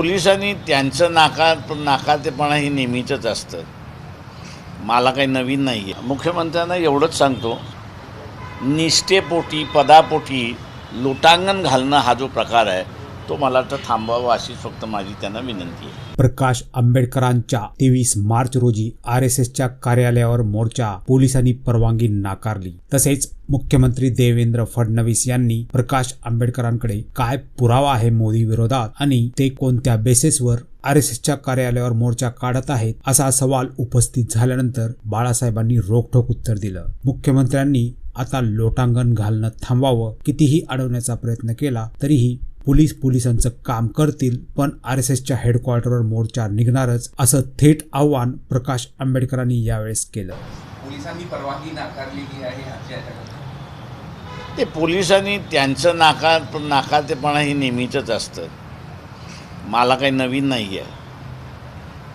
पोलिसांनी त्यांचं नाकारतेपणा हे नेहमीचंच असतं. मला काही नवीन नाही आहे. मुख्यमंत्र्यांना एवढंच सांगतो, निष्ठेपोटी पदापोटी लोटांगण घालणं हा जो प्रकार आहे तो मला वाटतं थांबवावा अशी फक्त माझी त्यांना विनंती आहे. प्रकाश आंबेडकरांच्या 23 मार्च रोजी RSSच्या कार्यालयावर मोर्चा पोलिसांनी परवानगी नाकारली. तसेच मुख्यमंत्री देवेंद्र फडणवीस यांनी प्रकाश आंबेडकरांकडे काय पुरावा आहे मोदी विरोधात आणि ते कोणत्या बेसिसवर RSSच्या कार्यालयावर मोर्चा काढत आहेत असा सवाल उपस्थित झाल्यानंतर बाळासाहेबांनी रोखठोक उत्तर दिलं. मुख्यमंत्र्यांनी आता लोटांगण घालणं थांबवावं. कितीही अडवण्याचा प्रयत्न केला तरीही पोलिसांचं काम करतील, पण RSSच्या हेडक्वार्टरवर मोर्चा निघणारच असं थेट आव्हान प्रकाश आंबेडकरांनी यावेळेस केलं. पोलिसांनी परवानगी नाकारलेली आहे. ते पोलिसांनी त्यांचं नाकारतेपणा हे नेहमीचंच असतं. मला काही नवीन नाही आहे.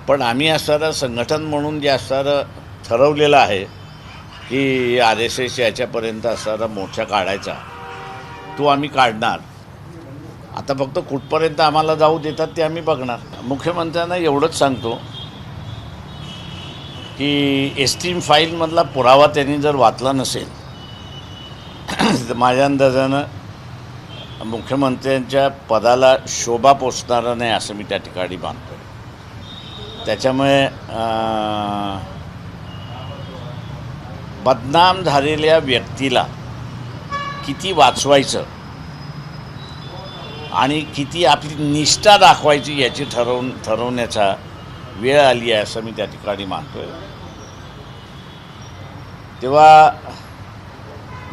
पण आम्ही असणारं संघटन म्हणून जे असणारं ठरवलेलं आहे की RSS याच्यापर्यंत असणारा मोर्चा काढायचा, तो आम्ही काढणार. आता फक्त कुठपर्यंत आम्हाला जाऊ देतात ते आम्ही बघणार. मुख्यमंत्र्यांना एवढंच सांगतो की एस्टीम फाईलमधला पुरावा त्यांनी जर वाचला नसेल तर माझ्या अंदाजानं मुख्यमंत्र्यांच्या पदाला शोभा पोचणारा नाही असं मी त्या ठिकाणी मानतो. त्याच्यामुळे बदनाम झालेल्या व्यक्तीला किती वाचवायचं आणि किती आपली निष्ठा दाखवायची याची ठरवण्याचा वेळ आली आहे असं मी त्या ठिकाणी मानतो आहे. तेव्हा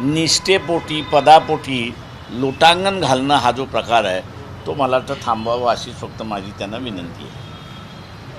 निष्ठेपोटी पदापोटी लोटांगण घालणं हा जो प्रकार आहे तो मला वाटतं थांबवावा अशी फक्त माझी त्यांना विनंती आहे.